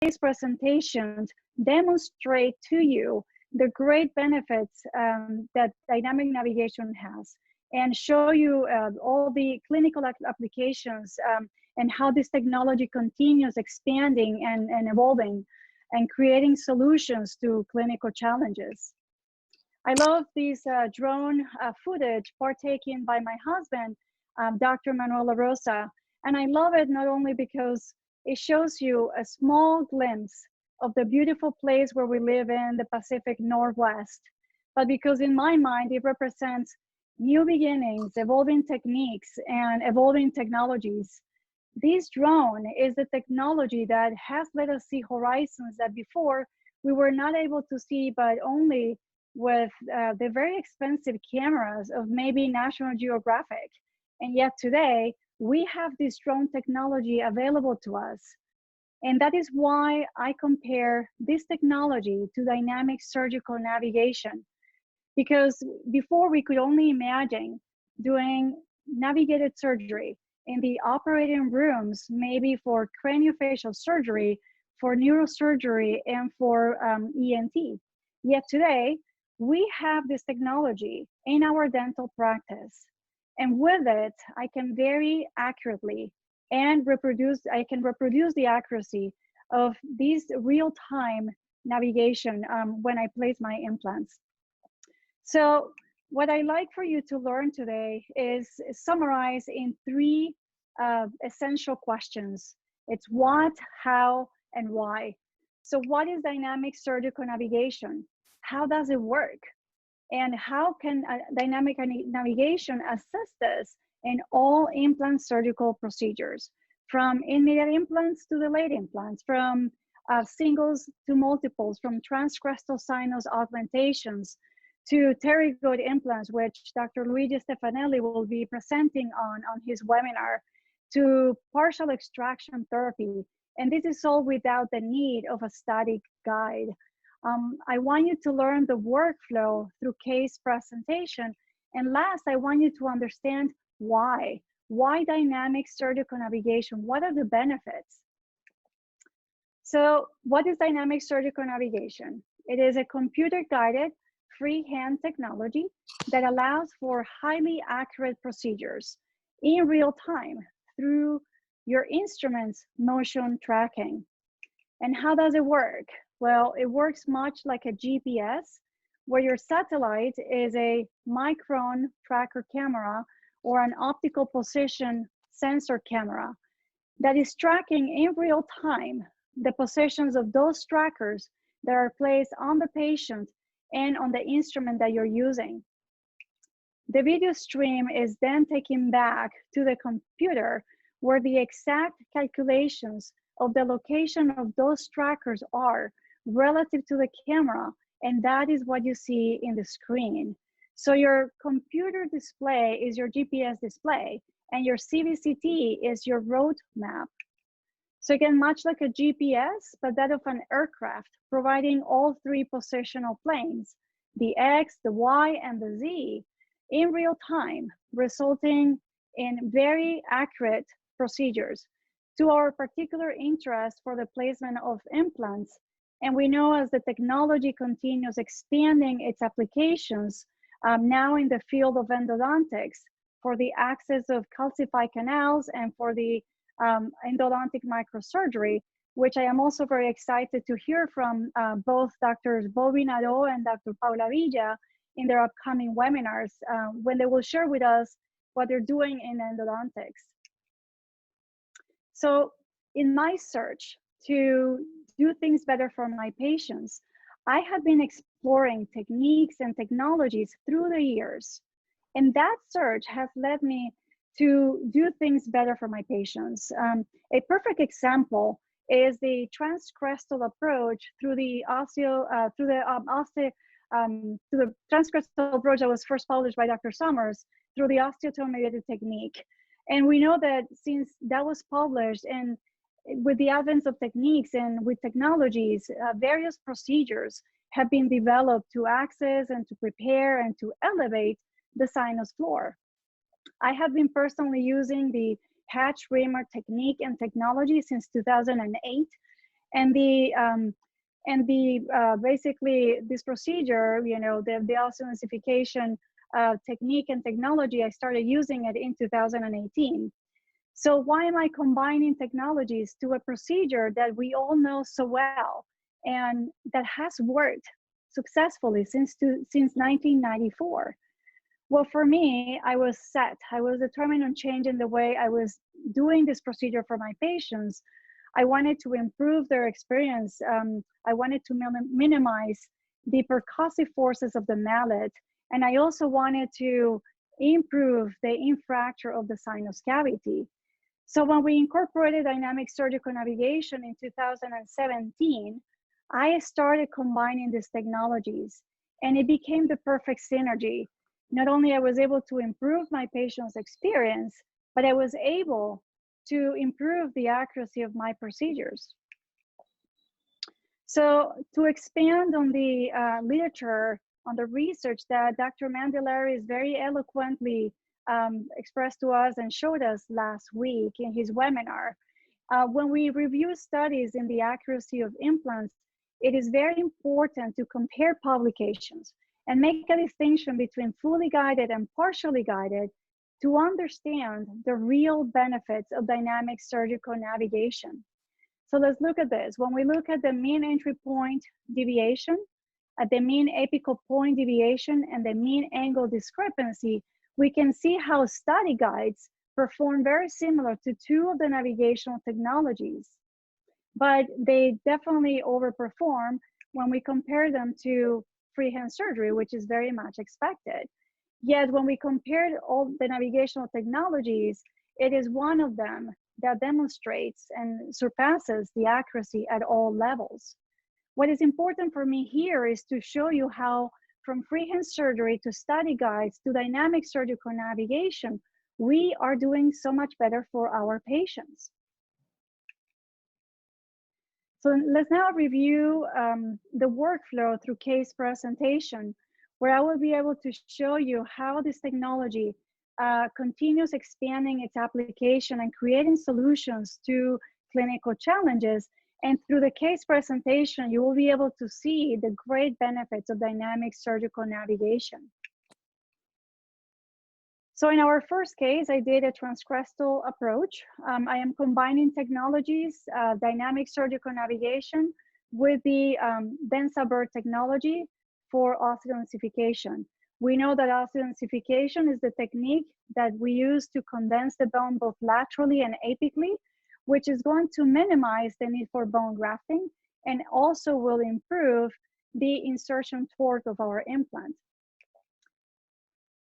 today's presentations demonstrate to you the great benefits that dynamic navigation has, and show you all the clinical applications and how this technology continues expanding and evolving and creating solutions to clinical challenges. I love this drone footage partaken by my husband, Dr. La Rosa. And I love it not only because it shows you a small glimpse of the beautiful place where we live in the Pacific Northwest, but because in my mind, it represents new beginnings, evolving techniques, and evolving technologies. This drone is the technology that has let us see horizons that before we were not able to see, but only with the very expensive cameras of maybe National Geographic. And yet today, we have this drone technology available to us. And that is why I compare this technology to dynamic surgical navigation. Because before we could only imagine doing navigated surgery in the operating rooms, maybe for craniofacial surgery, for neurosurgery, and for ENT. Yet today, we have this technology in our dental practice. And with it, I can very accurately and I can reproduce the accuracy of these real-time navigation when I place my implants. So what I like for you to learn today is summarize in three essential questions. It's what, how, and why. So what is dynamic surgical navigation? How does it work? And how can dynamic navigation assist us in all implant surgical procedures, from immediate implants to the late implants, from singles to multiples, from transcrestal sinus augmentations to pterygoid implants, which Dr. Luigi Stefanelli will be presenting on his webinar, to partial extraction therapy. And this is all without the need of a static guide. I want you to learn the workflow through case presentation. And last, I want you to understand why. Why dynamic surgical navigation? What are the benefits? So what is dynamic surgical navigation? It is a computer-guided freehand technology that allows for highly accurate procedures in real time through your instrument's motion tracking. And how does it work? Well, it works much like a GPS, where your satellite is a micron tracker camera or an optical position sensor camera that is tracking in real time the positions of those trackers that are placed on the patient and on the instrument that you're using. The video stream is then taken back to the computer, where the exact calculations of the location of those trackers are relative to the camera, and that is what you see in the screen. So your computer display is your GPS display, and your CVCT is your road map. So again, much like a GPS, but that of an aircraft, providing all three positional planes, the X, the Y, and the Z, in real time, resulting in very accurate procedures to our particular interest for the placement of implants. And we know as the technology continues expanding its applications, now in the field of endodontics, for the access of calcified canals and for the endodontic microsurgery, which I am also very excited to hear from both Drs. Bobby Nadeau and Dr. Paula Villa in their upcoming webinars, when they will share with us what they're doing in endodontics. So in my search to do things better for my patients, I have been exploring techniques and technologies through the years. And that search has led me to do things better for my patients. A perfect example is the transcrestal approach through the transcrestal approach that was first published by Dr. Summers through the osteotomy technique. And we know that since that was published, and with the advent of techniques and with technologies, various procedures have been developed to access and to prepare and to elevate the sinus floor. I have been personally using the Hatch-Raymer technique and technology since 2008. And basically this procedure, you know, the osteodensification technique and technology, I started using it in 2018. So why am I combining technologies to a procedure that we all know so well and that has worked successfully since 1994? Well, for me, I was set. I was determined on changing the way I was doing this procedure for my patients. I wanted to improve their experience. I wanted to minimize the percussive forces of the mallet. And I also wanted to improve the infracture of the sinus cavity. So when we incorporated dynamic surgical navigation in 2017, I started combining these technologies and it became the perfect synergy. Not only I was able to improve my patient's experience, but I was able to improve the accuracy of my procedures. So to expand on the literature, on the research that Dr. Mandilari is very eloquently expressed to us and showed us last week in his webinar, when we review studies in the accuracy of implants, it is very important to compare publications and make a distinction between fully guided and partially guided to understand the real benefits of dynamic surgical navigation. So let's look at this. When we look at the mean entry point deviation, at the mean apical point deviation, and the mean angle discrepancy, we can see how study guides perform very similar to two of the navigational technologies, but they definitely overperform when we compare them to freehand surgery, which is very much expected. Yet when we compared all the navigational technologies, it is one of them that demonstrates and surpasses the accuracy at all levels. What is important for me here is to show you how from freehand surgery to study guides to dynamic surgical navigation, we are doing so much better for our patients. So let's now review the workflow through case presentation, where I will be able to show you how this technology continues expanding its application and creating solutions to clinical challenges. And through the case presentation, you will be able to see the great benefits of dynamic surgical navigation. So in our first case, I did a transcrestal approach. I am combining technologies, dynamic surgical navigation with the DensaBird technology for osteodensification. We know that osteodensification is the technique that we use to condense the bone both laterally and apically, which is going to minimize the need for bone grafting and also will improve the insertion torque of our implant.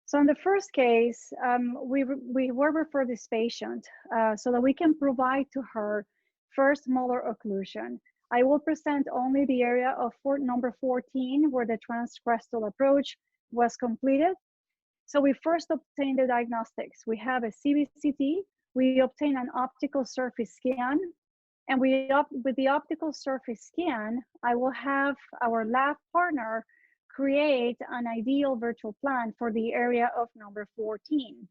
So in the first case, we were referred this patient so that we can provide to her first molar occlusion. I will present only the area of number 14 where the transcrestal approach was completed. So we first obtained the diagnostics. We have a CBCT, we obtain an optical surface scan, and with the optical surface scan, I will have our lab partner create an ideal virtual plan for the area of number 14.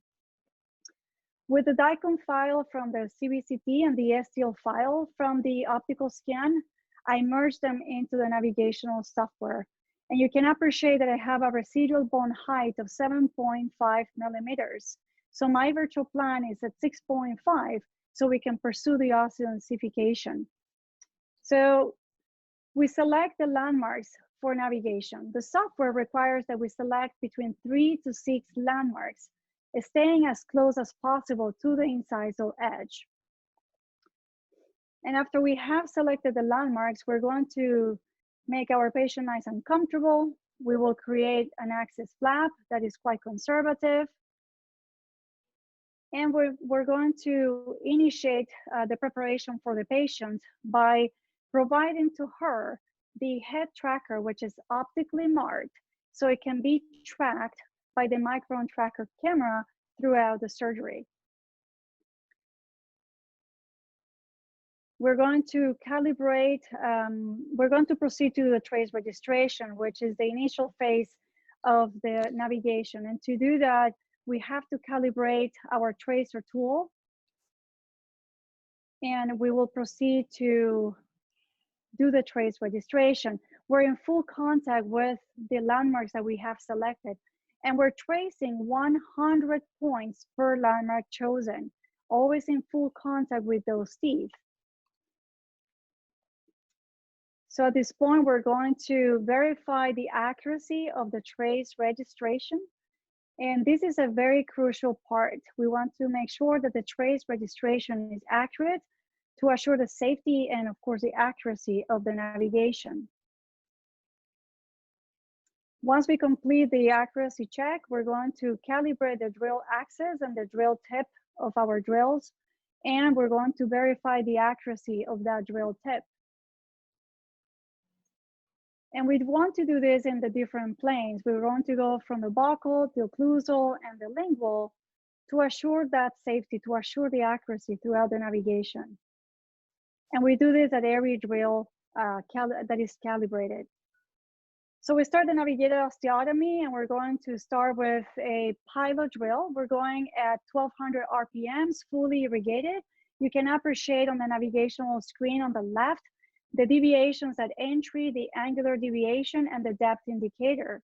With the DICOM file from the CBCT and the STL file from the optical scan, I merge them into the navigational software. And you can appreciate that I have a residual bone height of 7.5 millimeters. So my virtual plan is at 6.5, so we can pursue the osteodensification. So we select the landmarks for navigation. The software requires that we select between 3 to 6 landmarks, staying as close as possible to the incisal edge. And after we have selected the landmarks, we're going to make our patient nice and comfortable. We will create an access flap that is quite conservative. And we're going to initiate the preparation for the patient by providing to her the head tracker, which is optically marked, so it can be tracked by the micron tracker camera throughout the surgery. We're going to calibrate, we're going to proceed to the trace registration, which is the initial phase of the navigation. And to do that, we have to calibrate our tracer tool. And we will proceed to do the trace registration. We're in full contact with the landmarks that we have selected, and we're tracing 100 points per landmark chosen, always in full contact with those teeth. So at this point, we're going to verify the accuracy of the trace registration. And this is a very crucial part. We want to make sure that the trace registration is accurate to assure the safety and, of course, the accuracy of the navigation. Once we complete the accuracy check, we're going to calibrate the drill axis and the drill tip of our drills, and we're going to verify the accuracy of that drill tip. And we want to do this in the different planes. We're going to go from the buccal, the occlusal, and the lingual to assure that safety, to assure the accuracy throughout the navigation. And we do this at every drill that is calibrated. So we start the navigated osteotomy, and we're going to start with a pilot drill. We're going at 1200 RPMs, fully irrigated. You can appreciate on the navigational screen on the left the deviations at entry, the angular deviation, and the depth indicator.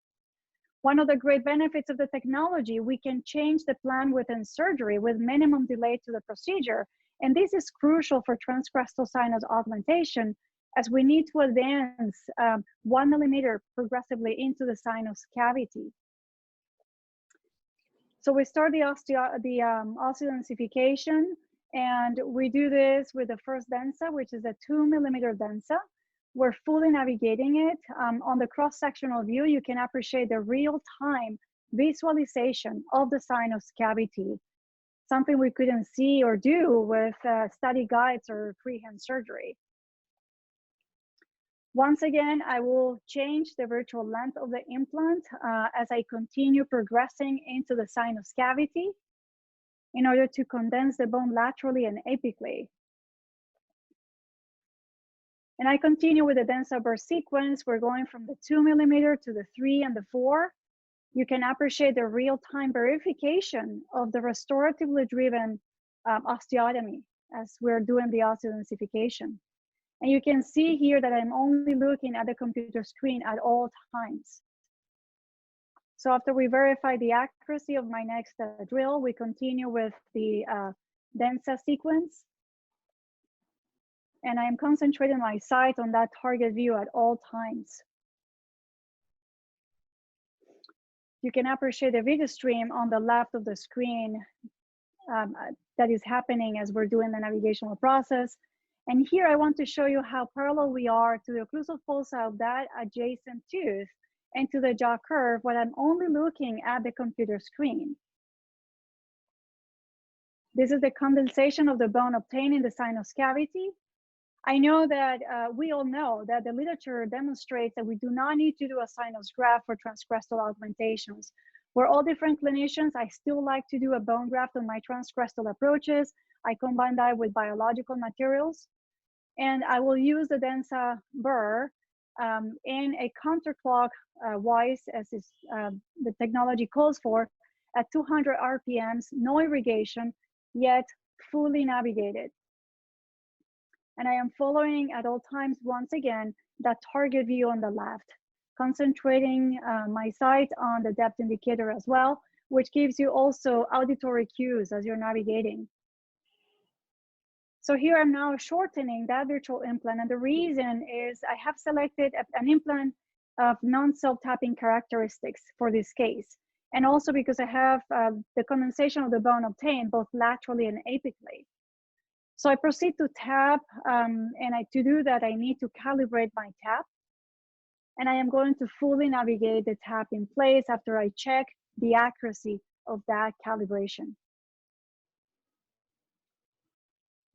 One of the great benefits of the technology, we can change the plan within surgery with minimum delay to the procedure. And this is crucial for transcrestal sinus augmentation, as we need to advance 1 millimeter progressively into the sinus cavity. So we start the osteodensification, and we do this with the first densa, which is a 2 millimeter densa. We're fully navigating it. On the cross-sectional view, you can appreciate the real-time visualization of the sinus cavity, something we couldn't see or do with study guides or freehand surgery. Once again, I will change the virtual length of the implant as I continue progressing into the sinus cavity in order to condense the bone laterally and apically. And I continue with the densa burst sequence. We're going from the 2 millimeter to the 3 and the 4. You can appreciate the real-time verification of the restoratively driven osteotomy as we're doing the osteodensification. And you can see here that I'm only looking at the computer screen at all times. So after we verify the accuracy of my next drill, we continue with the densa sequence. And I'm concentrating my sight on that target view at all times. You can appreciate the video stream on the left of the screen that is happening as we're doing the navigational process. And here I want to show you how parallel we are to the occlusal fossa of that adjacent tooth and to the jaw curve when I'm only looking at the computer screen. This is the condensation of the bone obtained in the sinus cavity. I know that we all know that the literature demonstrates that we do not need to do a sinus graft for transcrestal augmentations. We're all different clinicians. I still like to do a bone graft on my transcrestal approaches. I combine that with biological materials. And I will use the densa burr in a counterclock wise, as is, the technology calls for, at 200 RPMs, no irrigation, yet fully navigated. And I am following at all times, once again, that target view on the left, concentrating my sight on the depth indicator as well, which gives you also auditory cues as you're navigating. So here I'm now shortening that virtual implant, and the reason is I have selected an implant of non-self-tapping characteristics for this case, and also because I have the condensation of the bone obtained both laterally and apically. So I proceed to tap, and to do that, I need to calibrate my tap, and I am going to fully navigate the tap in place after I check the accuracy of that calibration.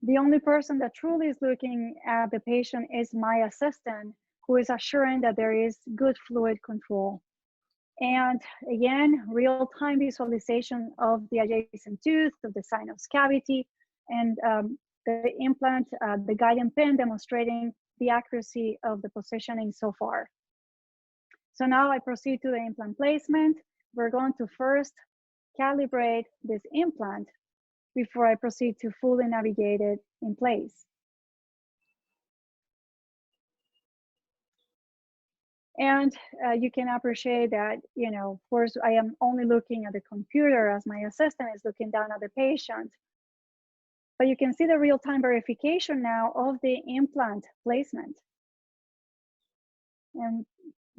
The only person that truly is looking at the patient is my assistant, who is assuring that there is good fluid control. And again, real-time visualization of the adjacent tooth, of the sinus cavity, and the implant, the guiding pin demonstrating the accuracy of the positioning so far. So now I proceed to the implant placement. We're going to first calibrate this implant before I proceed to fully navigate it in place. And you can appreciate that, you know, of course, I am only looking at the computer as my assistant is looking down at the patient. But you can see the real-time verification now of the implant placement. And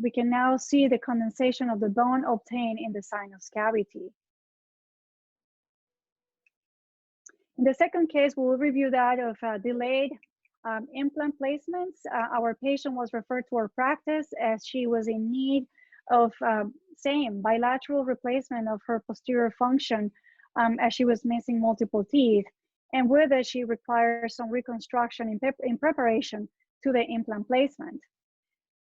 we can now see the condensation of the bone obtained in the sinus cavity. In the second case, we'll review that of delayed implant placements. Our patient was referred to our practice as she was in need of same bilateral replacement of her posterior function as she was missing multiple teeth. And with it, she requires some reconstruction in preparation to the implant placement.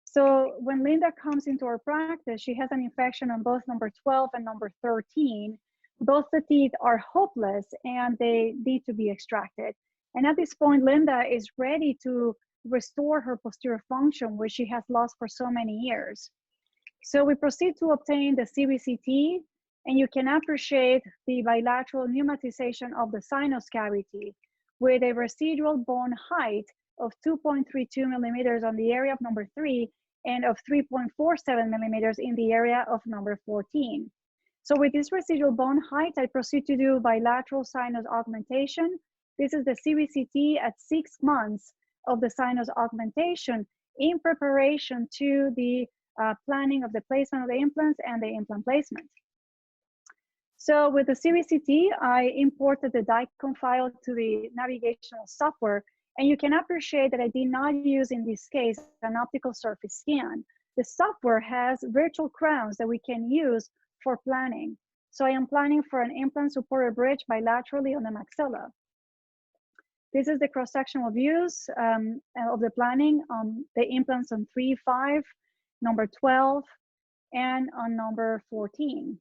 So when Linda comes into our practice, she has an infection on both number 12 and number 13. Both the teeth are hopeless and they need to be extracted. And at this point, Linda is ready to restore her posterior function, which she has lost for so many years. So we proceed to obtain the CBCT, and you can appreciate the bilateral pneumatization of the sinus cavity with a residual bone height of 2.32 millimeters on the area of number 3 and of 3.47 millimeters in the area of number 14. So with this residual bone height, I proceed to do bilateral sinus augmentation. This is the CBCT at 6 months of the sinus augmentation in preparation to the planning of the placement of the implants and the implant placement. So with the CBCT, I imported the DICOM file to the navigational software, and you can appreciate that I did not use in this case an optical surface scan. The software has virtual crowns that we can use for planning. So I am planning for an implant supported bridge bilaterally on the maxilla. This is the cross-sectional views of the planning on the implants on 3, 5, number 12, and on number 14.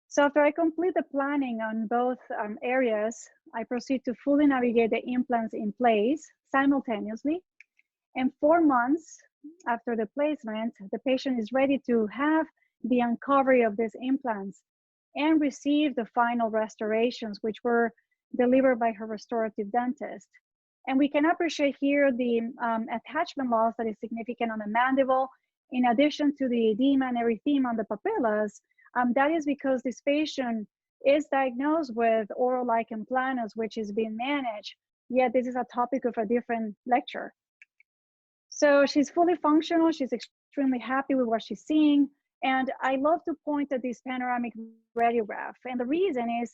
So after I complete the planning on both areas, I proceed to fully navigate the implants in place simultaneously. And 4 months after the placement, the patient is ready to have the uncovery of these implants and receive the final restorations, which were delivered by her restorative dentist. And we can appreciate here the attachment loss that is significant on the mandible, in addition to the edema and erythema on the papillas. That is because this patient is diagnosed with oral lichen planus, which is being managed, yet this is a topic of a different lecture. So she's fully functional, she's extremely happy with what she's seeing, and I love to point at this panoramic radiograph. And the reason is,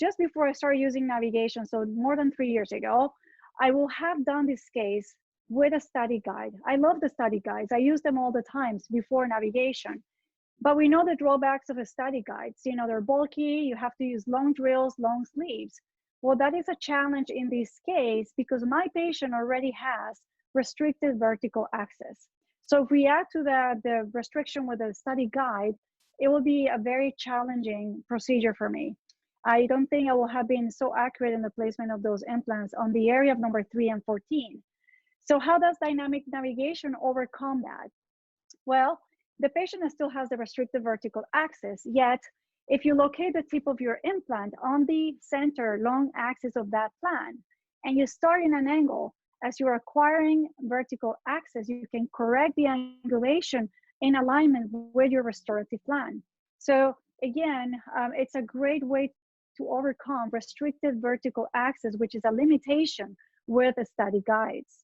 just before I started using navigation, so more than 3 years ago, I will have done this case with a study guide. I love the study guides. I use them all the times before navigation. But we know the drawbacks of a study guides. You know, they're bulky, you have to use long drills, long sleeves. Well, that is a challenge in this case because my patient already has restricted vertical access. So if we add to that the restriction with the study guide, it will be a very challenging procedure for me. I don't think I will have been so accurate in the placement of those implants on the area of number 3 and 14. So how does dynamic navigation overcome that? Well, the patient still has the restricted vertical axis, yet if you locate the tip of your implant on the center long axis of that plan, and you start in an angle, as you're acquiring vertical axis, you can correct the angulation in alignment with your restorative plan. So again, it's a great way to overcome restricted vertical axis, which is a limitation with the study guides.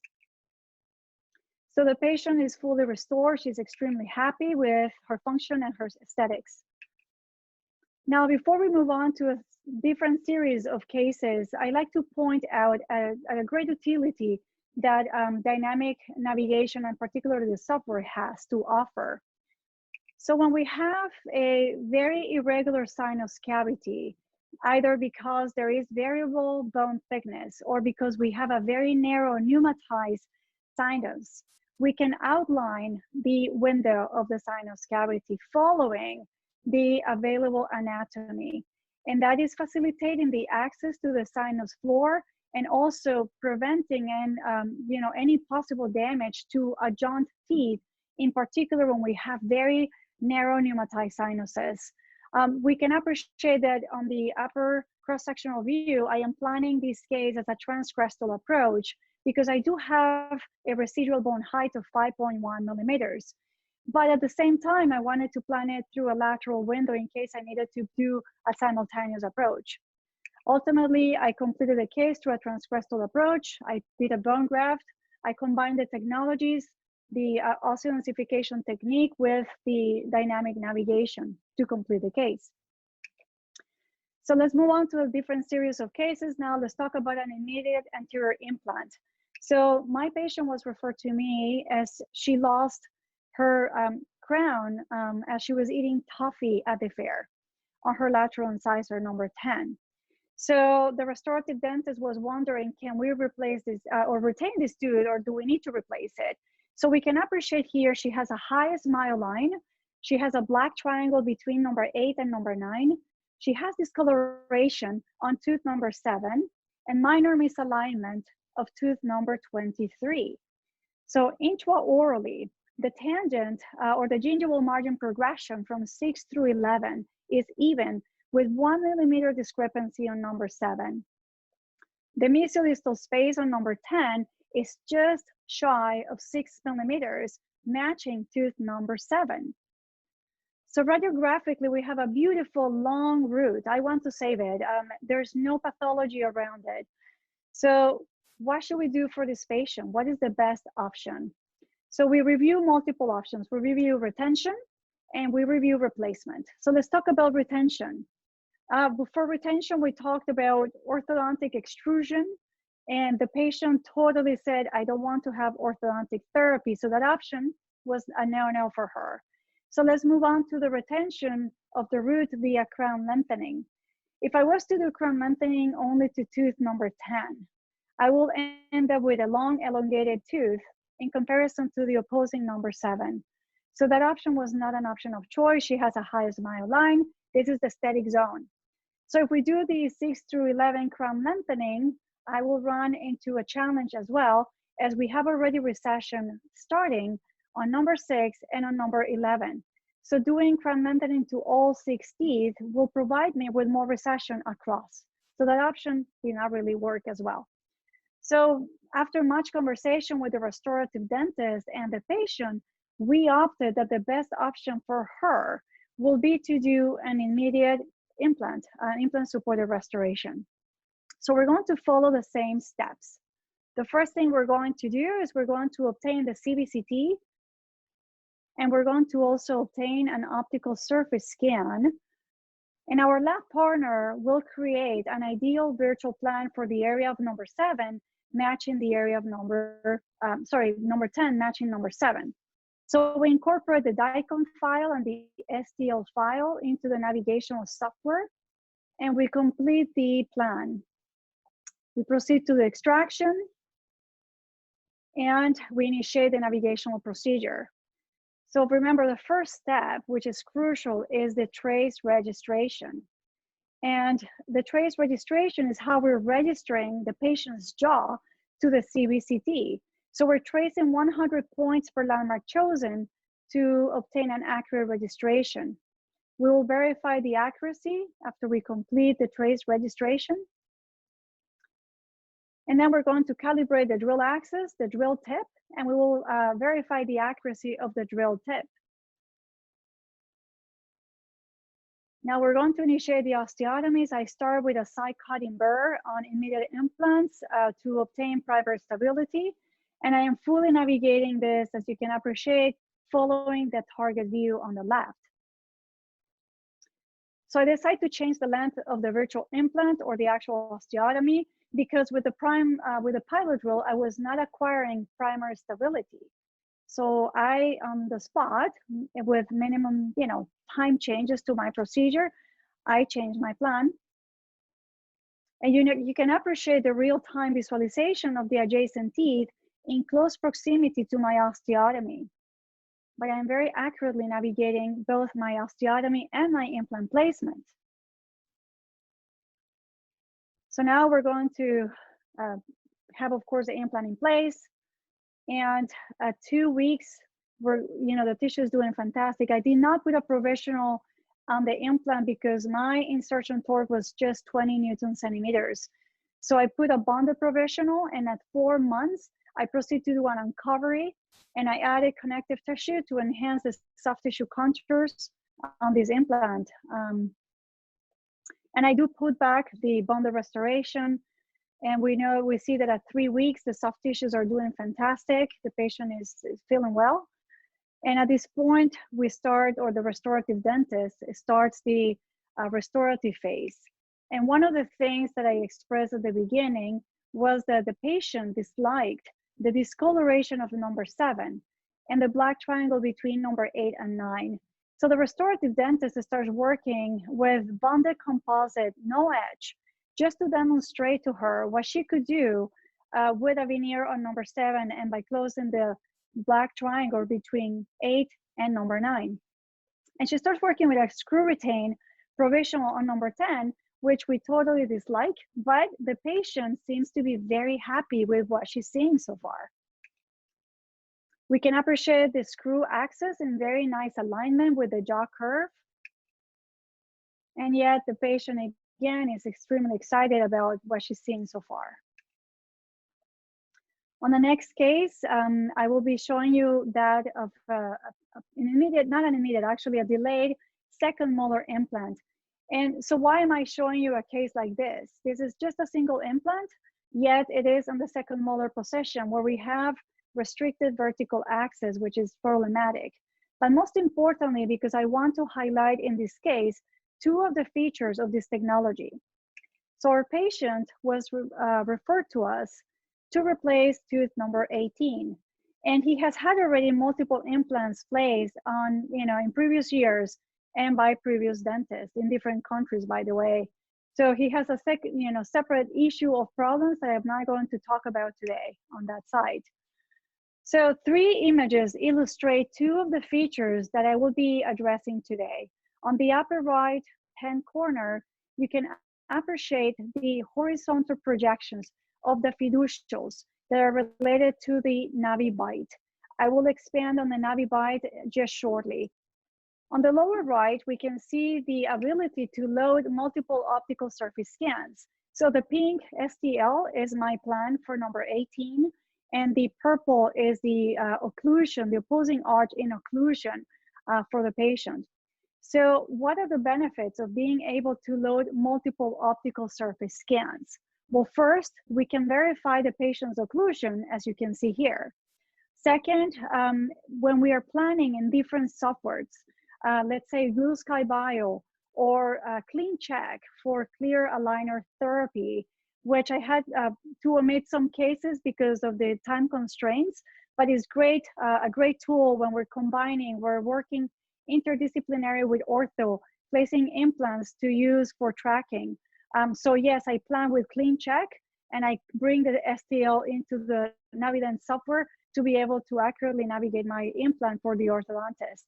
So the patient is fully restored. She's extremely happy with her function and her aesthetics. Now, before we move on to a different series of cases, I like to point out a great utility that dynamic navigation and particularly the software has to offer. So when we have a very irregular sinus cavity, either because there is variable bone thickness or because we have a very narrow pneumatized sinus, we can outline the window of the sinus cavity following the available anatomy. And that is facilitating the access to the sinus floor and also preventing any possible damage to adjunct teeth, in particular when we have very narrow pneumatized sinuses. We can appreciate that on the upper cross-sectional view, I am planning this case as a transcrestal approach because I do have a residual bone height of 5.1 millimeters. But at the same time, I wanted to plan it through a lateral window in case I needed to do a simultaneous approach. Ultimately, I completed the case through a transcrestal approach. I did a bone graft. I combined the technologies, the osseodensification technique with the dynamic navigation to complete the case. So let's move on to a different series of cases now. Let's talk about an immediate anterior implant. So my patient was referred to me as she lost her crown as she was eating toffee at the fair on her lateral incisor number 10. So the restorative dentist was wondering, can we replace this or retain this tooth, or do we need to replace it? So we can appreciate here, she has a high smile line. She has a black triangle between number 8 and number 9. She has discoloration on tooth number 7 and minor misalignment of tooth number 23. So intraorally, the tangent or the gingival margin progression from 6 through 11 is even, with 1 millimeter discrepancy on number 7. The mesial-distal space on number 10 is just shy of 6 millimeters, matching tooth number 7. So radiographically, we have a beautiful long root. I want to save it. There's no pathology around it. So what should we do for this patient? What is the best option? So we review multiple options. We review retention and we review replacement. So let's talk about retention. For retention, we talked about orthodontic extrusion, and the patient totally said, I don't want to have orthodontic therapy. So that option was a no-no for her. So let's move on to the retention of the root via crown lengthening. If I was to do crown lengthening only to tooth number 10, I will end up with a long elongated tooth in comparison to the opposing number 7. So that option was not an option of choice. She has a high smile line. This is the aesthetic zone. So if we do the 6 through 11 crown lengthening, I will run into a challenge as well, as we have already recession starting on number 6 and on number 11. So doing crown lengthening to all 6 teeth will provide me with more recession across. So that option did not really work as well. So after much conversation with the restorative dentist and the patient, we opted that the best option for her will be to do an immediate implant, an implant supported restoration. So we're going to follow the same steps. The first thing we're going to do is we're going to obtain the CBCT, and we're going to also obtain an optical surface scan. And our lab partner will create an ideal virtual plan for the area of number 7, matching the area of number 10, matching number 7. So we incorporate the DICOM file and the STL file into the navigational software, and we complete the plan. We proceed to the extraction, and we initiate the navigational procedure. So remember, the first step, which is crucial, is the trace registration. And the trace registration is how we're registering the patient's jaw to the CBCT. So we're tracing 100 points per landmark chosen to obtain an accurate registration. We will verify the accuracy after we complete the trace registration. And then we're going to calibrate the drill axis, the drill tip, and we will verify the accuracy of the drill tip. Now we're going to initiate the osteotomies. I start with a side cutting burr on immediate implants to obtain primary stability. And I am fully navigating this, as you can appreciate, following the target view on the left. So I decide to change the length of the virtual implant or the actual osteotomy, because with the pilot drill, I was not acquiring primary stability. So I, on the spot, with minimum, time changes to my procedure, I changed my plan. And you can appreciate the real-time visualization of the adjacent teeth in close proximity to my osteotomy. But I'm very accurately navigating both my osteotomy and my implant placement. So now we're going to have, of course, the implant in place. And at 2 weeks, the tissue is doing fantastic. I did not put a provisional on the implant because my insertion torque was just 20 Newton centimeters. So I put a bonded provisional, and at 4 months, I proceed to do an uncovery, and I added connective tissue to enhance the soft tissue contours on this implant. And I do put back the bonded restoration, and we see that at 3 weeks, the soft tissues are doing fantastic. The patient is feeling well. And at this point, we start, or the restorative dentist starts the restorative phase. And one of the things that I expressed at the beginning was that the patient disliked the discoloration of number 7 and the black triangle between number 8 and 9. So the restorative dentist starts working with bonded composite, no edge, just to demonstrate to her what she could do with a veneer on number 7 and by closing the black triangle between 8 and number 9. And she starts working with a screw retain provisional on number 10, which we totally dislike, but the patient seems to be very happy with what she's seeing so far. We can appreciate the screw axis in very nice alignment with the jaw curve. And yet the patient, again, is extremely excited about what she's seeing so far. On the next case, I will be showing you that of an immediate, not an immediate, actually a delayed second molar implant. And so why am I showing you a case like this? This is just a single implant, yet it is on the second molar position where we have restricted vertical axis, which is problematic. But most importantly, because I want to highlight in this case, 2 of the features of this technology. So our patient was referred to us to replace tooth number 18. And he has had already multiple implants placed on, in previous years and by previous dentists in different countries, by the way. So he has a separate issue of problems that I'm not going to talk about today on that side. So 3 images illustrate 2 of the features that I will be addressing today. On the upper right hand corner, you can appreciate the horizontal projections of the fiducials that are related to the navibite. I will expand on the navibite just shortly. On the lower right, we can see the ability to load multiple optical surface scans. So the pink STL is my plan for number 18, and the purple is the occlusion, the opposing arch in occlusion for the patient. So what are the benefits of being able to load multiple optical surface scans? Well, first, we can verify the patient's occlusion, as you can see here. Second, when we are planning in different softwares, let's say Blue Sky Bio or Clean Check for clear aligner therapy, which I had to omit some cases because of the time constraints, but it's great, a great tool when we're working interdisciplinary with ortho, placing implants to use for tracking. So yes, I plan with Clean Check, and I bring the STL into the Navident software to be able to accurately navigate my implant for the orthodontist.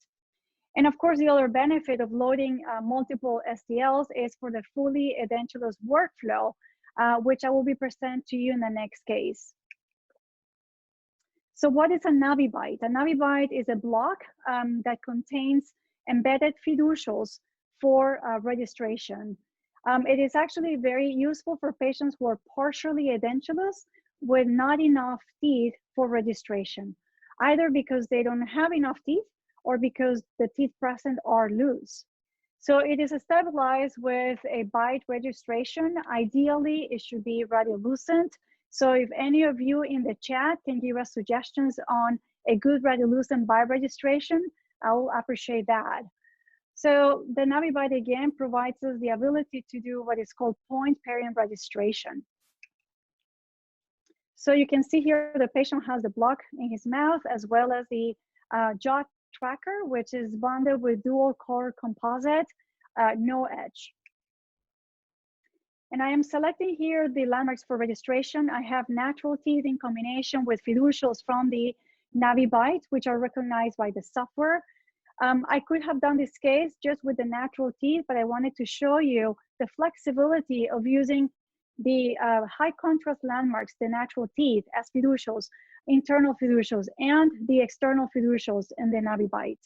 And of course, the other benefit of loading multiple STLs is for the fully edentulous workflow, which I will be present to you in the next case. So what is a navibite? A navibite is a block that contains embedded fiducials for registration. It is actually very useful for patients who are partially edentulous with not enough teeth for registration, either because they don't have enough teeth or because the teeth present are loose. So it is stabilized with a bite registration. Ideally, it should be radiolucent. So if any of you in the chat can give us suggestions on a good radiolucent bite registration, I will appreciate that. So the navibite again provides us the ability to do what is called point pairing registration. So you can see here the patient has the block in his mouth as well as the jaw tracker, which is bonded with dual core composite, no edge. And I am selecting here the landmarks for registration. I have natural teeth in combination with fiducials from the navibite, which are recognized by the software. I could have done this case just with the natural teeth, but I wanted to show you the flexibility of using the high contrast landmarks, the natural teeth as fiducials, internal fiducials, and the external fiducials in the navibite.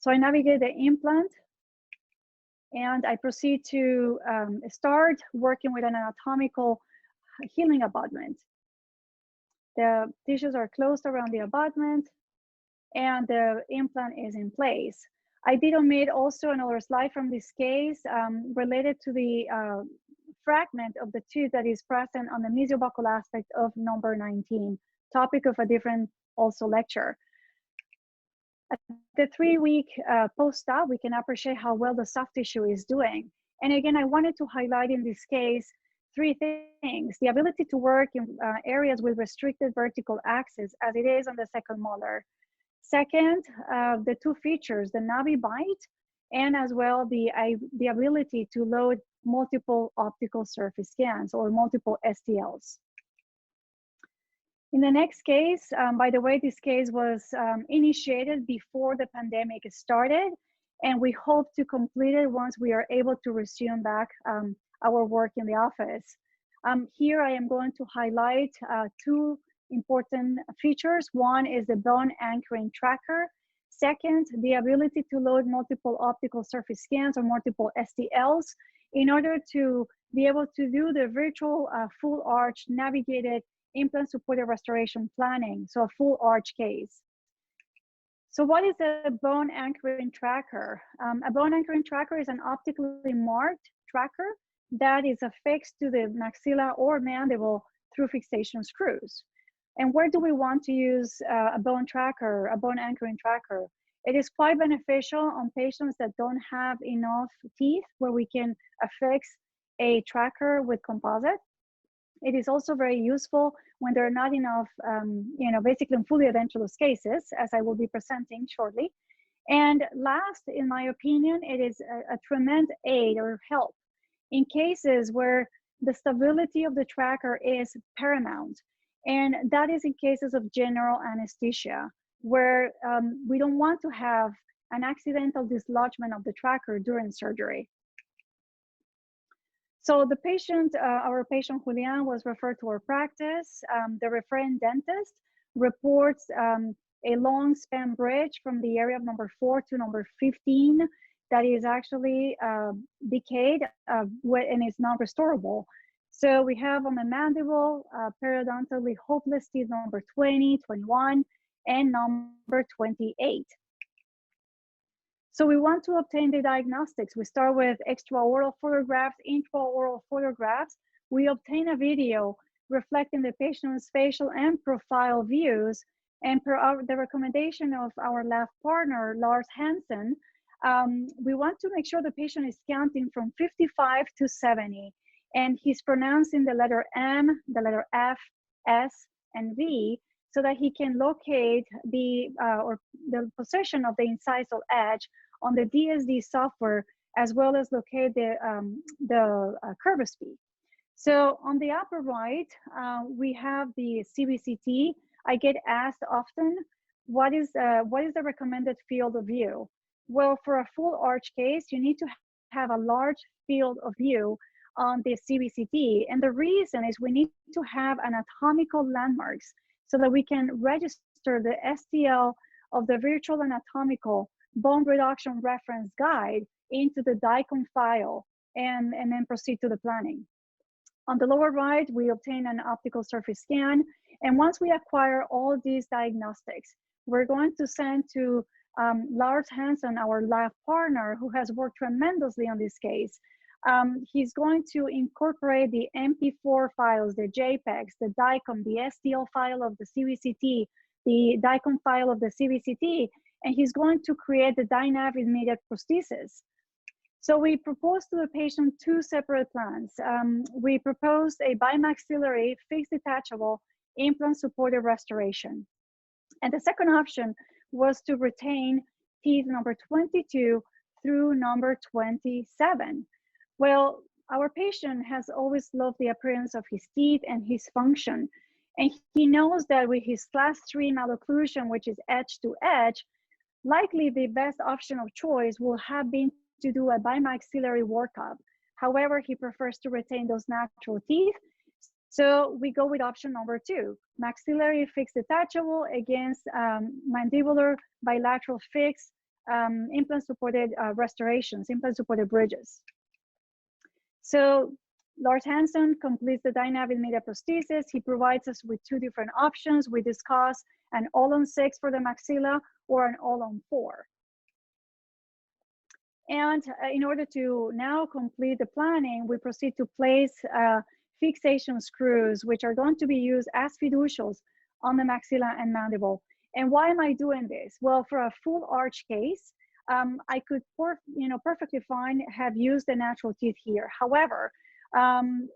So I navigate the implant. And I proceed to start working with an anatomical healing abutment. The tissues are closed around the abutment and the implant is in place. I did omit also another slide from this case related to the fragment of the tooth that is present on the mesiobuccal aspect of number 19, topic of a different also lecture. At the 3-week post-op, we can appreciate how well the soft tissue is doing. And again, I wanted to highlight in this case 3 things: the ability to work in areas with restricted vertical axis, as it is on the second molar. Second, the 2 features, the navi bite, and as well the ability to load multiple optical surface scans or multiple STLs. In the next case, by the way, this case was initiated before the pandemic started, and we hope to complete it once we are able to resume back our work in the office. Here I am going to highlight 2 important features. One is the bone anchoring tracker. Second, the ability to load multiple optical surface scans or multiple STLs in order to be able to do the virtual full arch navigated implant supported restoration planning, so a full arch case. So what is a bone anchoring tracker? A bone anchoring tracker is an optically marked tracker that is affixed to the maxilla or mandible through fixation screws. And where do we want to use a bone tracker, a bone anchoring tracker? It is quite beneficial on patients that don't have enough teeth where we can affix a tracker with composite. It is also very useful when there are not enough, basically in fully edentulous cases, as I will be presenting shortly. And last, in my opinion, it is a tremendous aid or help in cases where the stability of the tracker is paramount. And that is in cases of general anesthesia, where we don't want to have an accidental dislodgement of the tracker during surgery. So the patient, our patient Julian, was referred to our practice. The referring dentist reports a long span bridge from the area of number 4 to number 15 that is actually decayed and is not restorable. So we have on the mandible, periodontally hopeless teeth number 20, 21, and number 28. So we want to obtain the diagnostics. We start with extraoral photographs, intraoral photographs. We obtain a video reflecting the patient's facial and profile views. And per the recommendation of our lab partner, Lars Hansen, we want to make sure the patient is counting from 55 to 70. And he's pronouncing the letter M, the letter F, S, and V, so that he can locate the position of the incisal edge on the DSD software, as well as locate the curve speed. So on the upper right, we have the CBCT. I get asked often, what is the recommended field of view? Well, for a full arch case, you need to have a large field of view on the CBCT. And the reason is we need to have anatomical landmarks so that we can register the STL of the virtual anatomical bone reduction reference guide into the DICOM file and then proceed to the planning. On the lower right, we obtain an optical surface scan. And once we acquire all these diagnostics, we're going to send to Lars Hansen, our lab partner, who has worked tremendously on this case. He's going to incorporate the MP4 files, the JPEGs, the DICOM, the STL file of the CBCT, the DICOM file of the CBCT, and he's going to create the DynAV immediate prosthesis. So we proposed to the patient 2 separate plans. We proposed a bimaxillary fixed detachable implant supported restoration. And the second option was to retain teeth number 22 through number 27. Well, our patient has always loved the appearance of his teeth and his function. And he knows that with his class 3 malocclusion, which is edge to edge, likely the best option of choice will have been to do a bimaxillary workup. However, he prefers to retain those natural teeth. So we go with option number 2, maxillary fixed detachable against mandibular bilateral fixed implant-supported restorations, implant-supported bridges. So Lars Hansen completes the dynamic media prosthesis. He provides us with two different options. We discuss an all-on-6 for the maxilla or an all-on-4. And in order to now complete the planning, we proceed to place fixation screws, which are going to be used as fiducials on the maxilla and mandible. And why am I doing this? Well, for a full arch case, I could perfectly fine have used the natural teeth here. However,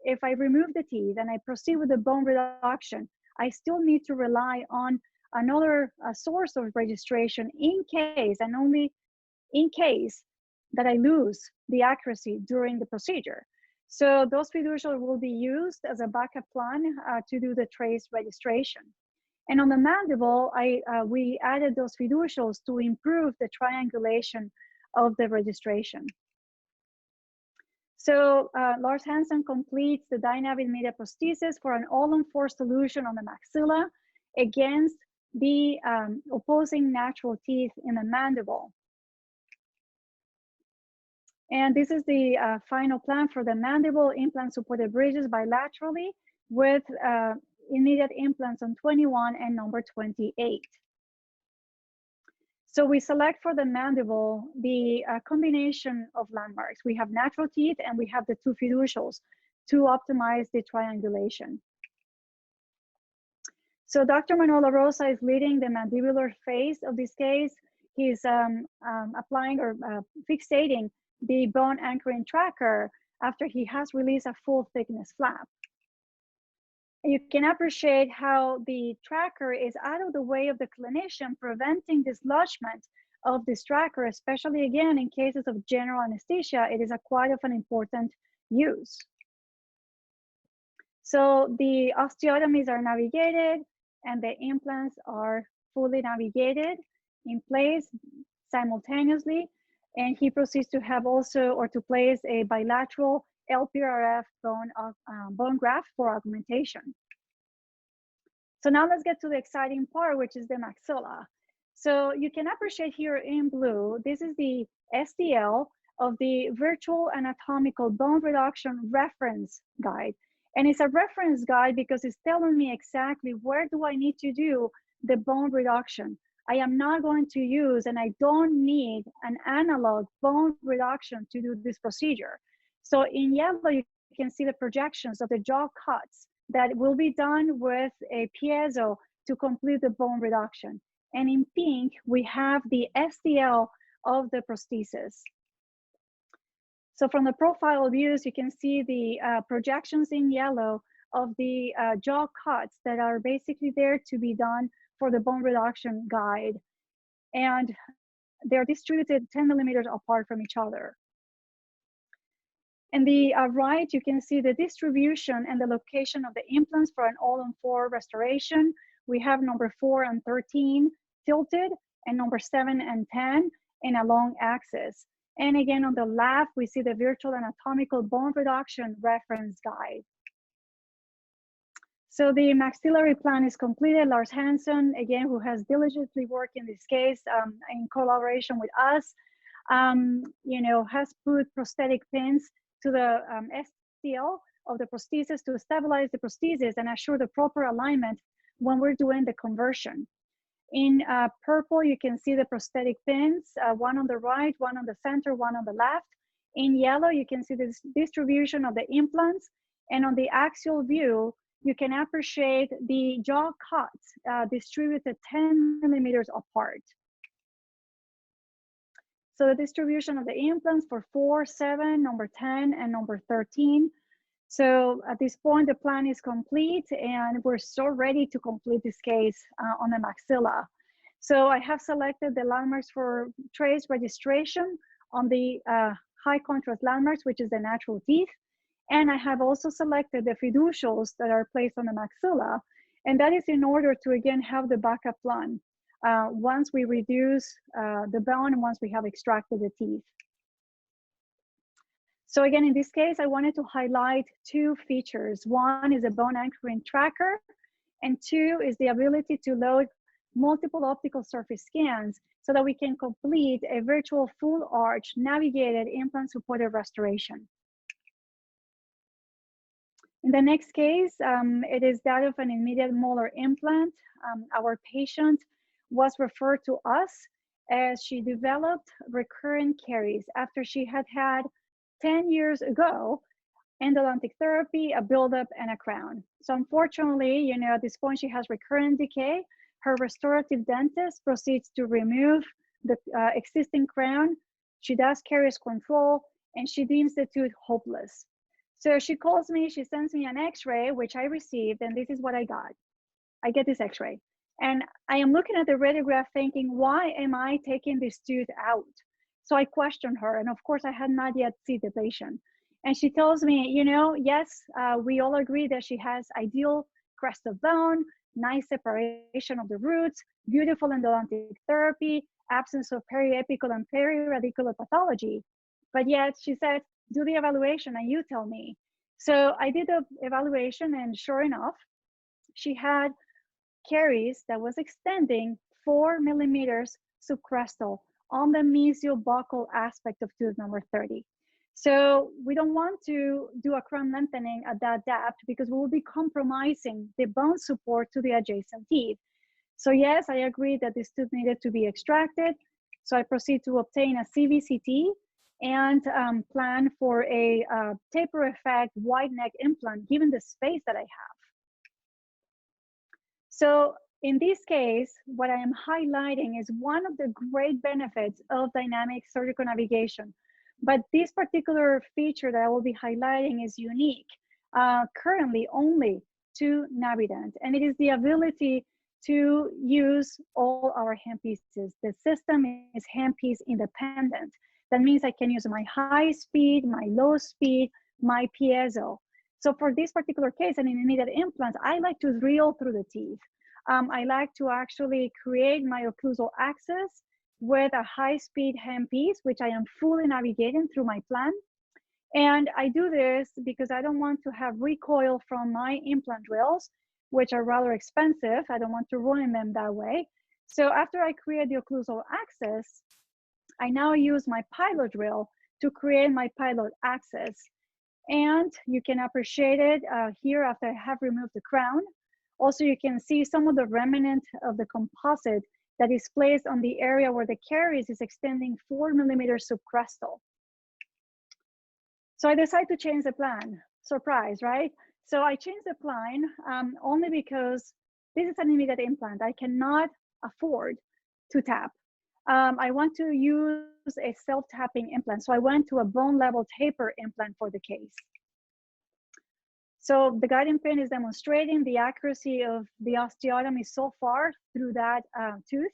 if I remove the teeth and I proceed with the bone reduction, I still need to rely on another source of registration in case, and only in case, that I lose the accuracy during the procedure. So those fiducials will be used as a backup plan to do the trace registration. And on the mandible, we added those fiducials to improve the triangulation of the registration. So Lars Hansen completes the dynamic media prosthesis for an all-on-4 solution on the maxilla against the opposing natural teeth in the mandible. And this is the final plan for the mandible implant-supported bridges bilaterally with immediate implants on 21 and number 28. So we select for the mandible the combination of landmarks. We have natural teeth and we have the two fiducials to optimize the triangulation. So Dr. La Rosa is leading the mandibular phase of this case. He's applying or fixating the bone anchoring tracker after he has released a full thickness flap. You can appreciate how the tracker is out of the way of the clinician, preventing dislodgement of this tracker, especially again in cases of general anesthesia. It is a quite of an important use. So the osteotomies are navigated and the implants are fully navigated in place simultaneously. And he proceeds to have also, or to place a bilateral LPRF bone graft for augmentation. So now let's get to the exciting part, which is the maxilla. So you can appreciate here in blue, this is the STL of the Virtual Anatomical Bone Reduction Reference Guide. And it's a reference guide because it's telling me exactly where do I need to do the bone reduction. I am not going to use, and I don't need an analog bone reduction to do this procedure. So in yellow, you can see the projections of the jaw cuts that will be done with a piezo to complete the bone reduction. And in pink, we have the STL of the prosthesis. So from the profile views, you can see the projections in yellow of the jaw cuts that are basically there to be done for the bone reduction guide. And they're distributed 10 millimeters apart from each other. In the right, you can see the distribution and the location of the implants for an all-on-4 restoration. We have number 4 and 13 tilted and number 7 and 10 in a long axis. And again, on the left, we see the Virtual Anatomical Bone Reduction Reference Guide. So the maxillary plan is completed. Lars Hansen, again, who has diligently worked in this case in collaboration with us, has put prosthetic pins to the STL of the prosthesis to stabilize the prosthesis and assure the proper alignment when we're doing the conversion. In purple, you can see the prosthetic pins, one on the right, one on the center, one on the left. In yellow, you can see the distribution of the implants. And on the axial view, you can appreciate the jaw cuts distributed 10 millimeters apart. So the distribution of the implants for 4, 7, number 10, and number 13. So at this point, the plan is complete and we're so ready to complete this case on the maxilla. So I have selected the landmarks for trace registration on the high contrast landmarks, which is the natural teeth. And I have also selected the fiducials that are placed on the maxilla. And that is in order to, again, have the backup plan once we reduce the bone and once we have extracted the teeth. So again, in this case, I wanted to highlight two features. One is a bone anchoring tracker, and two is the ability to load multiple optical surface scans so that we can complete a virtual full arch navigated implant supported restoration. In the next case, it is that of an immediate molar implant. Our patient was referred to us as she developed recurrent caries after she had had 10 years ago endodontic therapy, a buildup, and a crown. So unfortunately, you know, at this point she has recurrent decay. Her restorative dentist proceeds to remove the existing crown. She does caries control, and she deems the tooth hopeless. So she calls me, she sends me an x-ray, which I received, and this is what I got. I get this x-ray. And I am looking at the radiograph thinking, why am I taking this tooth out? So I questioned her, and of course I had not yet seen the patient. And she tells me, you know, yes, we all agree that she has ideal crest of bone, nice separation of the roots, beautiful endodontic therapy, absence of periapical and periradicular pathology. But yet she said, do the evaluation and you tell me. So I did the evaluation, and sure enough, she had caries that was extending 4 millimeters subcrestal on the mesiobuccal aspect of tooth number 30. So we don't want to do a crown lengthening at that depth because we will be compromising the bone support to the adjacent teeth. So yes, I agree that this tooth needed to be extracted. So I proceed to obtain a CVCT and plan for a taper effect wide neck implant given the space that I have. So in this case, what I am highlighting is one of the great benefits of dynamic surgical navigation. But this particular feature that I will be highlighting is unique, currently only to Navident, and it is the ability to use all our handpieces. The system is handpiece independent. That means I can use my high speed, my low speed, my piezo. So for this particular case, an immediate implant, I like to drill through the teeth. I like to actually create my occlusal axis with a high-speed handpiece, which I am fully navigating through my plan. And I do this because I don't want to have recoil from my implant drills, which are rather expensive. I don't want to ruin them that way. So after I create the occlusal axis, I now use my pilot drill to create my pilot axis. And you can appreciate it here after I have removed the crown. Also, you can see some of the remnant of the composite that is placed on the area where the caries is extending 4 millimeters subcrestal. So I decided to change the plan. Surprise, right? So I changed the plan only because this is an immediate implant. I cannot afford to tap. I want to use a self-tapping implant. So I went to a bone level taper implant for the case. So the guiding pin is demonstrating the accuracy of the osteotomy so far through that tooth.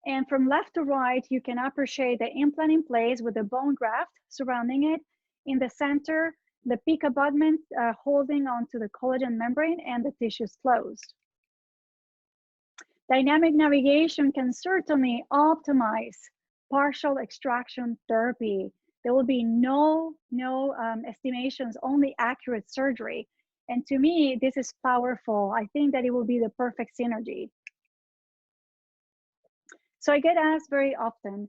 And from left to right, you can appreciate the implant in place with the bone graft surrounding it. In the center, the PICC abutment holding onto the collagen membrane, and the tissues closed. Dynamic navigation can certainly optimize partial extraction therapy. There will be no estimations, only accurate surgery. And to me, this is powerful. I think that it will be the perfect synergy. So I get asked very often,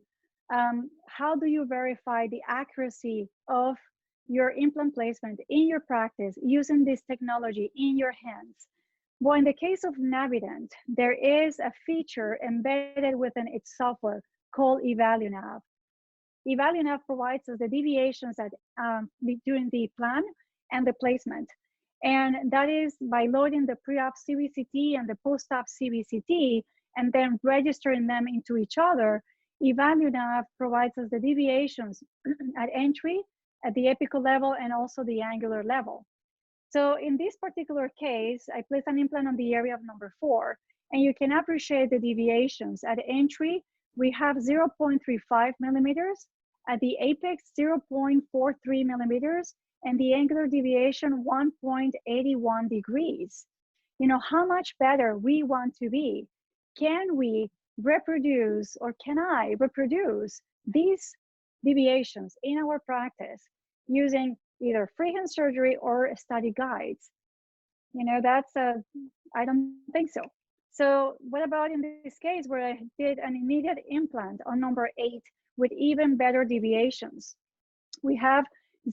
how do you verify the accuracy of your implant placement in your practice using this technology in your hands? Well, in the case of Navident, there is a feature embedded within its software called EvaluNav. EvaluNav provides us the deviations that during the plan and the placement. And that is by loading the pre-op CVCT and the post-op CVCT and then registering them into each other. EvaluNav provides us the deviations at entry, at the apical level, and also the angular level. So in this particular case, I place an implant on the area of number 4, and you can appreciate the deviations. At entry, we have 0.35 millimeters, at the apex 0.43 millimeters, and the angular deviation 1.81 degrees. You know, how much better we want to be. Can we reproduce, or can I reproduce these deviations in our practice using either freehand surgery or study guides? You know, I don't think so. So what about in this case where I did an immediate implant on number 8 with even better deviations? We have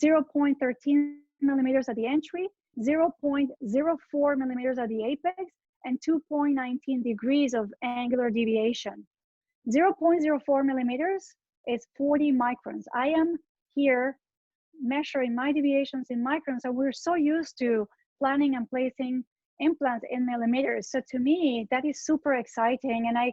0.13 millimeters at the entry, 0.04 millimeters at the apex, and 2.19 degrees of angular deviation. 0.04 millimeters is 40 microns. I am here measuring my deviations in microns, and we're so used to planning and placing implants in millimeters. So to me, that is super exciting. And I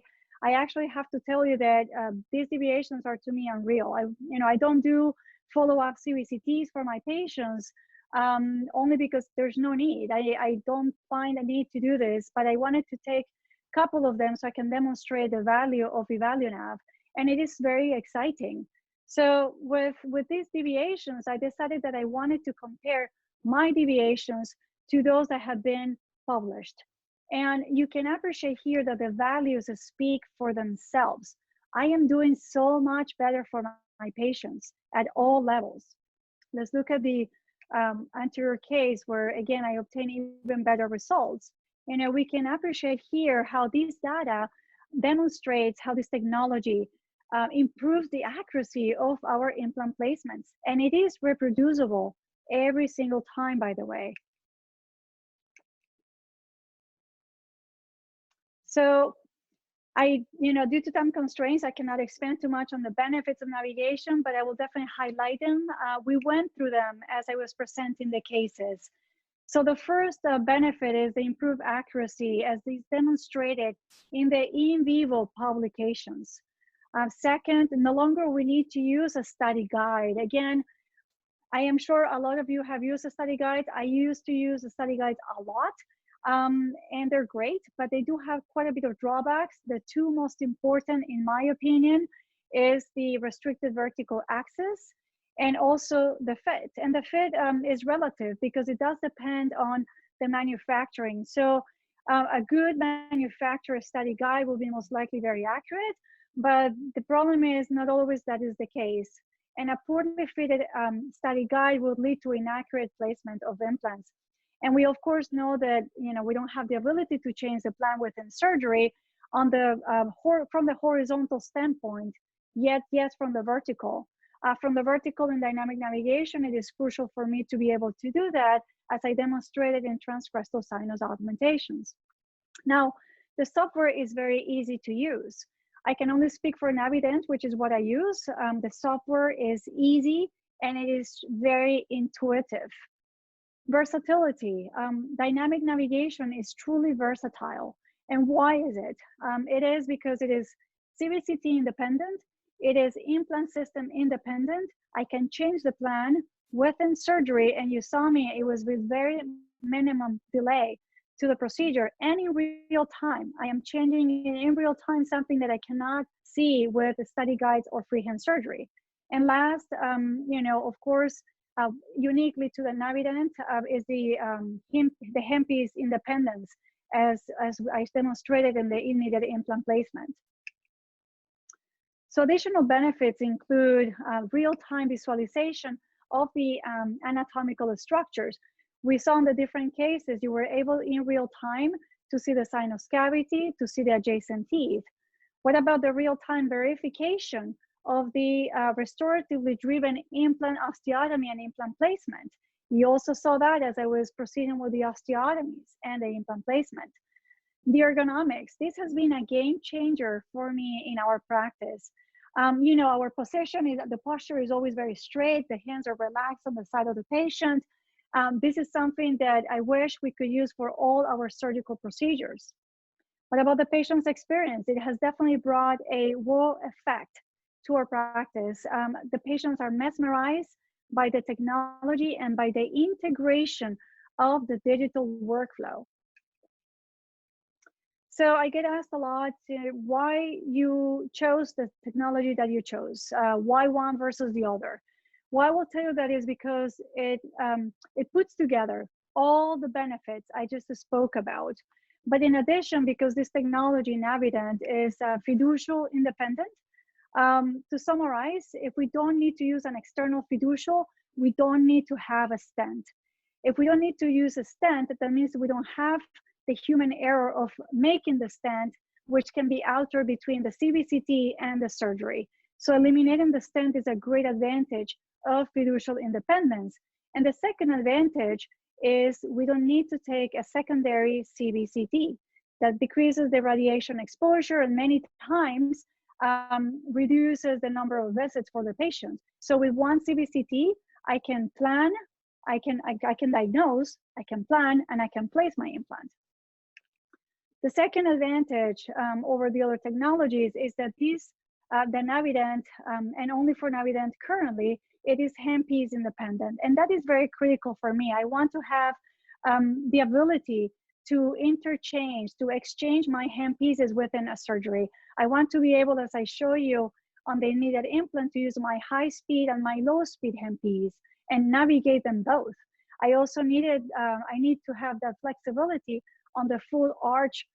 actually have to tell you that these deviations are to me unreal. I don't do follow-up CBCTs for my patients only because there's no need. I don't find a need to do this, but I wanted to take a couple of them so I can demonstrate the value of EvaluNav. And it is very exciting. So with these deviations, I decided that I wanted to compare my deviations to those that have been published. And you can appreciate here that the values speak for themselves. I am doing so much better for my patients at all levels. Let's look at the anterior case where, again, I obtain even better results. We can appreciate here how this data demonstrates how this technology improves the accuracy of our implant placements. And it is reproducible every single time, by the way. So due to time constraints, I cannot expand too much on the benefits of navigation, but I will definitely highlight them. We went through them as I was presenting the cases. So the first benefit is the improved accuracy as is demonstrated in the in vivo publications. Second, no longer we need to use a study guide. Again, I am sure a lot of you have used the study guides. I used to use the study guides a lot, and they're great, but they do have quite a bit of drawbacks. The two most important, in my opinion, is the restricted vertical axis and also the fit. And the fit is relative because it does depend on the manufacturing. So a good manufacturer study guide will be most likely very accurate, but the problem is not always that is the case. And a poorly fitted study guide will lead to inaccurate placement of implants. And we of course know that we don't have the ability to change the plan within surgery on the from the horizontal standpoint, yet yes from the vertical. From the vertical in dynamic navigation, it is crucial for me to be able to do that, as I demonstrated in transcrestal sinus augmentations. Now, the software is very easy to use. I can only speak for Navident, which is what I use. The software is easy and it is very intuitive. Versatility. Dynamic navigation is truly versatile. And why is it? It is because it is CBCT independent. It is implant system independent. I can change the plan within surgery, and you saw me, it was with very minimum delay to the procedure and in real time. I am changing in real time something that I cannot see with the study guides or freehand surgery. And last, of course, uniquely to the Navident is the Hempi's independence, as I demonstrated in the immediate implant placement. So additional benefits include real-time visualization of the anatomical structures. We saw in the different cases, you were able in real time to see the sinus cavity, to see the adjacent teeth. What about the real-time verification of the restoratively driven implant osteotomy and implant placement? You also saw that as I was proceeding with the osteotomies and the implant placement. The ergonomics, this has been a game changer for me in our practice. Our position is, the posture is always very straight, the hands are relaxed on the side of the patient. This is something that I wish we could use for all our surgical procedures. What about the patient's experience? It has definitely brought a wow effect to our practice. The patients are mesmerized by the technology and by the integration of the digital workflow. So I get asked a lot why you chose the technology that you chose, why one versus the other. Well, I will tell you that is because it puts together all the benefits I just spoke about. But in addition, because this technology, Navident, is fiducial independent. To summarize, if we don't need to use an external fiducial, we don't need to have a stent. If we don't need to use a stent, that means we don't have the human error of making the stent, which can be altered between the CBCT and the surgery. So eliminating the stent is a great advantage of fiducial independence. And the second advantage is we don't need to take a secondary CBCT. That decreases the radiation exposure and many times reduces the number of visits for the patient. So with one CBCT, I can plan, I can diagnose, I can plan, and I can place my implant. The second advantage over the other technologies is that these, the Navident, and only for Navident currently, it is handpiece independent. And that is very critical for me. I want to have the ability to interchange, to exchange my handpieces within a surgery. I want to be able, as I show you on the immediate implant, to use my high speed and my low speed handpiece and navigate them both. I also need to have that flexibility on the full arch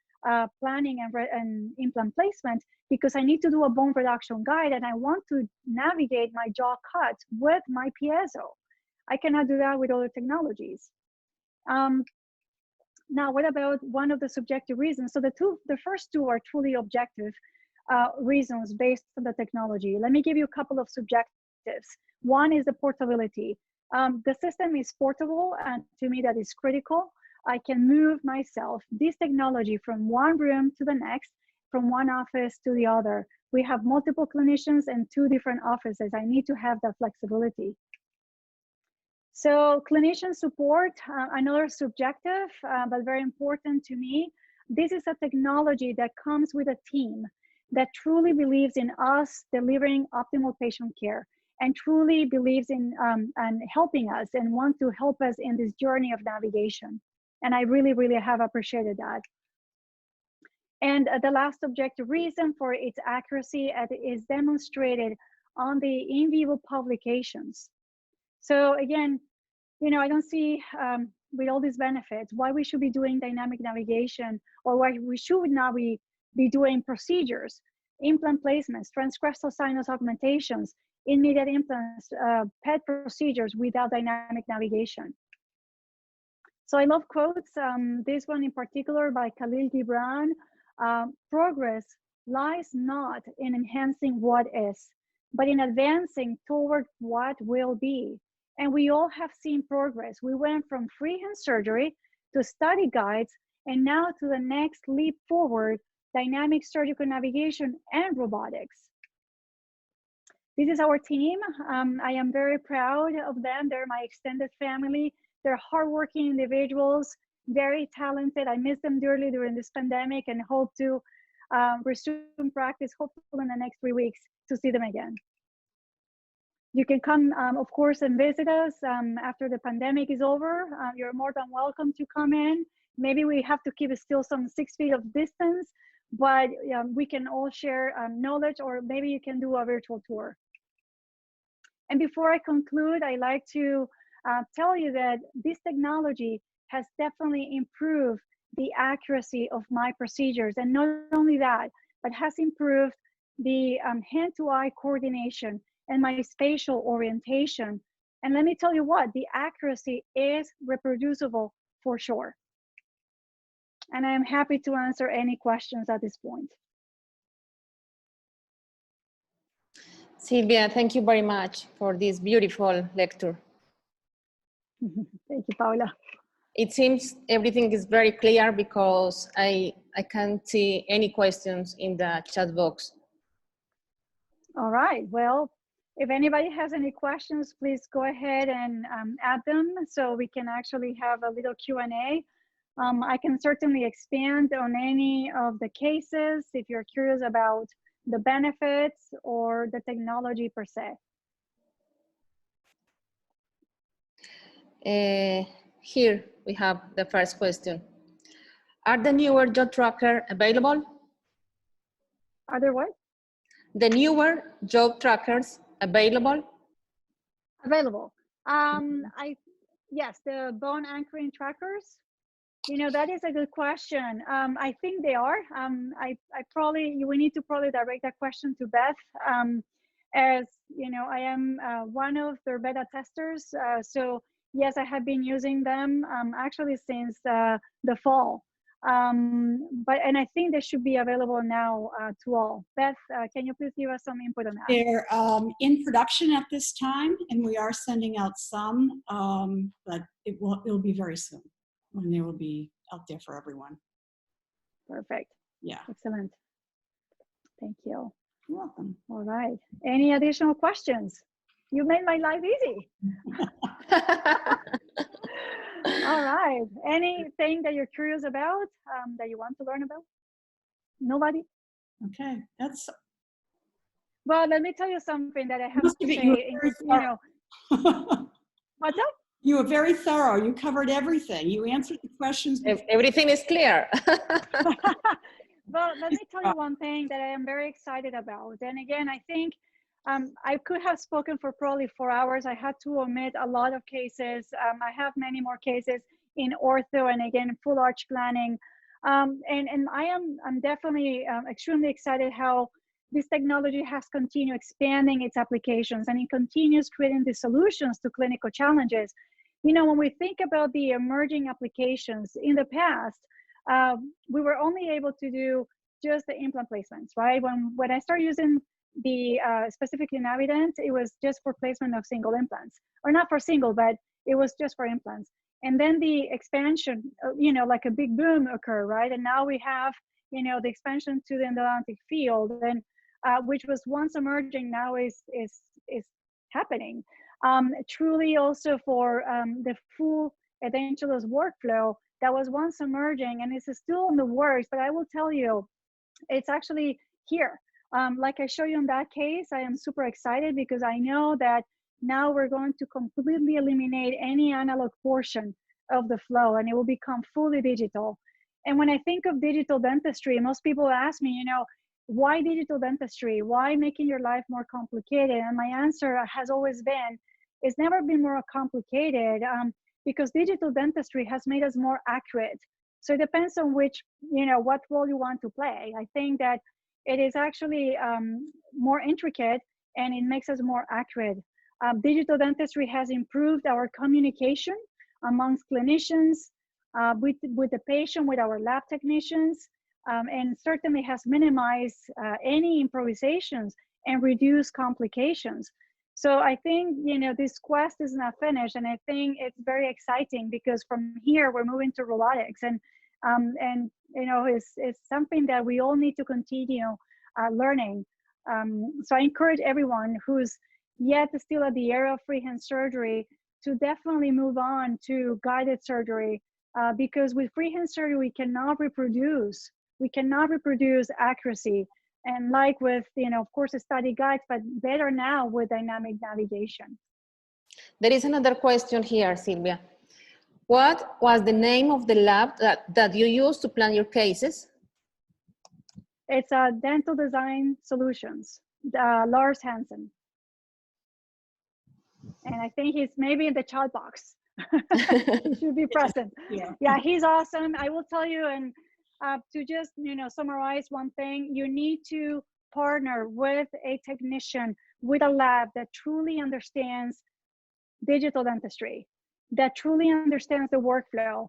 planning and implant placement, because I need to do a bone reduction guide and I want to navigate my jaw cut with my piezo. I cannot do that with other technologies. Now, what about one of the subjective reasons? So the first two are truly objective reasons based on the technology. Let me give you a couple of subjectives. One is the portability. The system is portable, and to me that is critical. I can move myself, this technology, from one room to the next, from one office to the other. We have multiple clinicians and 2 different offices. I need to have that flexibility. So clinician support, another subjective, but very important to me. This is a technology that comes with a team that truly believes in us delivering optimal patient care and truly believes in and helping us and want to help us in this journey of navigation. And I really, really have appreciated that. And the last objective reason for its accuracy is demonstrated on the in vivo publications. So again, you know, I don't see with all these benefits why we should be doing dynamic navigation, or why we should not be doing procedures, implant placements, transcrestal sinus augmentations, immediate implants, PET procedures without dynamic navigation. So I love quotes, this one in particular by Khalil Gibran. Progress lies not in enhancing what is, but in advancing toward what will be. And we all have seen progress. We went from freehand surgery to study guides, and now to the next leap forward, dynamic surgical navigation and robotics. This is our team. I am very proud of them. They're my extended family. They're hardworking individuals, very talented. I miss them dearly during this pandemic and hope to resume practice, hopefully in the next 3 weeks, to see them again. You can come, of course, and visit us after the pandemic is over. You're more than welcome to come in. Maybe we have to keep still some 6 feet of distance, but we can all share knowledge, or maybe you can do a virtual tour. And before I conclude, I'd like to tell you that this technology has definitely improved the accuracy of my procedures. And not only that, but has improved the hand-to-eye coordination and my spatial orientation. And let me tell you what, the accuracy is reproducible for sure. And I am happy to answer any questions at this point. Silvia, thank you very much for this beautiful lecture. Thank you, Paula. It seems everything is very clear because I can't see any questions in the chat box. All right, well, if anybody has any questions, please go ahead and add them so we can actually have a little Q&A. I can certainly expand on any of the cases if you're curious about the benefits or the technology per se. Here we have the first question. Are the newer jaw tracker available? Are there what? The newer jaw trackers available? Available. Yes, the bone anchoring trackers. You know, that is a good question. I think they are. We need to probably direct that question to Beth. As you know, I am one of their beta testers. So yes, I have been using them actually since the fall. And I think they should be available now to all. Beth, can you please give us some input on that? They're in production at this time, and we are sending out some, but it'll be very soon when they will be out there for everyone. Perfect. Yeah. Excellent. Thank you. You're welcome. All right. Any additional questions? You made my life easy. All right. Anything that you're curious about, that you want to learn about? Nobody? Okay. That's. Well, let me tell you something that I have to say. What's up? You were very thorough. You covered everything. You answered the questions. Everything is clear. Well, let me tell you one thing that I am very excited about. And again, I think I could have spoken for probably 4 hours. I had to omit a lot of cases. I have many more cases in ortho and again, full arch planning. And I'm definitely extremely excited how this technology has continued expanding its applications, and it continues creating the solutions to clinical challenges. You know, when we think about the emerging applications in the past, we were only able to do just the implant placements, right? When I started using the specifically Navident, it was just for placement of single implants, or not for single, but it was just for implants. And then the expansion, you know, like a big boom occurred, right? And now we have, you know, the expansion to the endodontic field, and which was once emerging, now is happening. Truly also for the full edentulous workflow that was once emerging, and it's still in the works, but I will tell you, it's actually here. Like I show you in that case, I am super excited because I know that now we're going to completely eliminate any analog portion of the flow, and it will become fully digital. And when I think of digital dentistry, most people ask me, you know, why digital dentistry? Why making your life more complicated? And my answer has always been, it's never been more complicated, because digital dentistry has made us more accurate. So it depends on which, you know, what role you want to play. I think that it is actually more intricate, and it makes us more accurate. Digital dentistry has improved our communication amongst clinicians, with the patient, with our lab technicians, and certainly has minimized any improvisations and reduced complications. So I think, you know, this quest is not finished, and I think it's very exciting because from here we're moving to robotics, and you know, it's something that we all need to continue learning. So I encourage everyone who's yet still at the era of freehand surgery to definitely move on to guided surgery, because with freehand surgery we cannot reproduce accuracy. And like with, you know, of course, study guides, but better now with dynamic navigation. There is another question here, Silvia. What was the name of the lab that you used to plan your cases? It's Dental Design Solutions, Lars Hansen. And I think he's maybe in the chat box. He should be present. Yeah, he's awesome. I will tell you, and to just, you know, summarize one thing, you need to partner with a technician, with a lab that truly understands digital dentistry, that truly understands the workflow,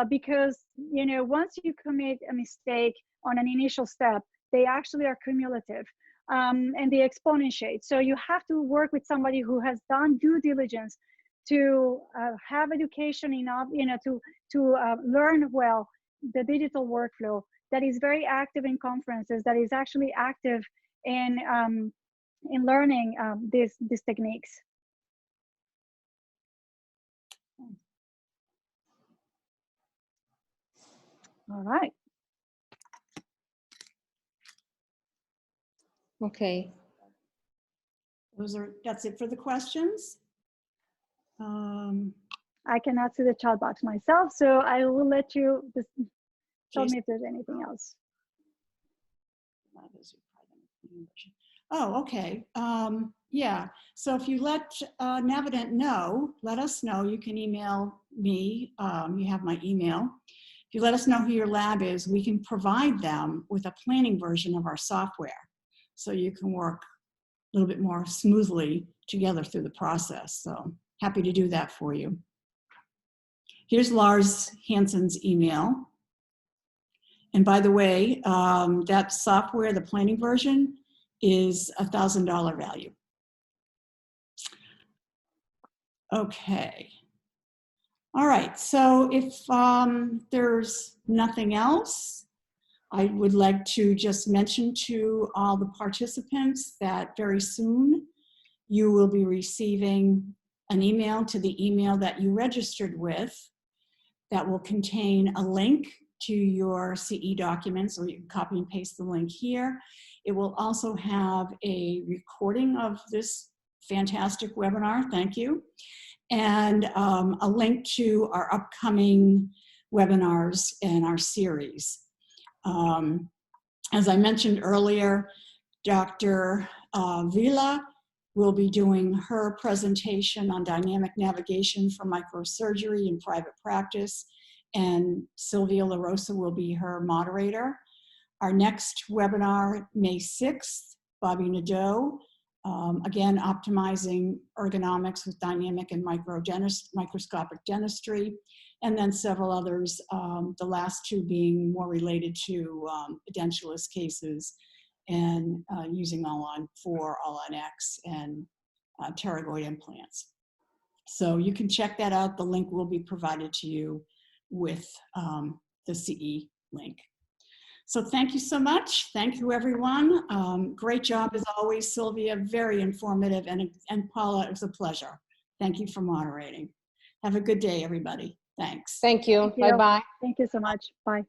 because, you know, once you commit a mistake on an initial step, they actually are cumulative, and they exponentiate. So you have to work with somebody who has done due diligence to have education enough, you know, to learn well the digital workflow, that is very active in conferences, that is actually active in learning these techniques. All right. Okay. That's it for the questions. I cannot see the chat box myself, so I will let you just tell me if there's anything else. Oh, okay. Yeah. So if you let Navident know, let us know. You can email me. You have my email. If you let us know who your lab is, we can provide them with a planning version of our software, so you can work a little bit more smoothly together through the process. So happy to do that for you. Here's Lars Hansen's email. And by the way, that software, the planning version, is $1,000 value. Okay. All right, so if there's nothing else, I would like to just mention to all the participants that very soon you will be receiving an email to the email that you registered with that will contain a link to your CE documents, or you can copy and paste the link here. It will also have a recording of this fantastic webinar, thank you, and a link to our upcoming webinars in our series. As I mentioned earlier, Dr. Vila will be doing her presentation on dynamic navigation for microsurgery in private practice, and Silvia La Rosa will be her moderator. Our next webinar, May 6th, Bobby Nadeau, again, optimizing ergonomics with dynamic and microscopic dentistry, and then several others, the last two being more related to edentulous cases and using All-on-X and pterygoid implants. So you can check that out. The link will be provided to you with the CE link. So thank you so much. Thank you, everyone. Great job as always, Sylvia. Very informative. And Paula, it was a pleasure. Thank you for moderating. Have a good day, everybody. Thanks. Thank you. Bye-bye. Thank you so much. Bye.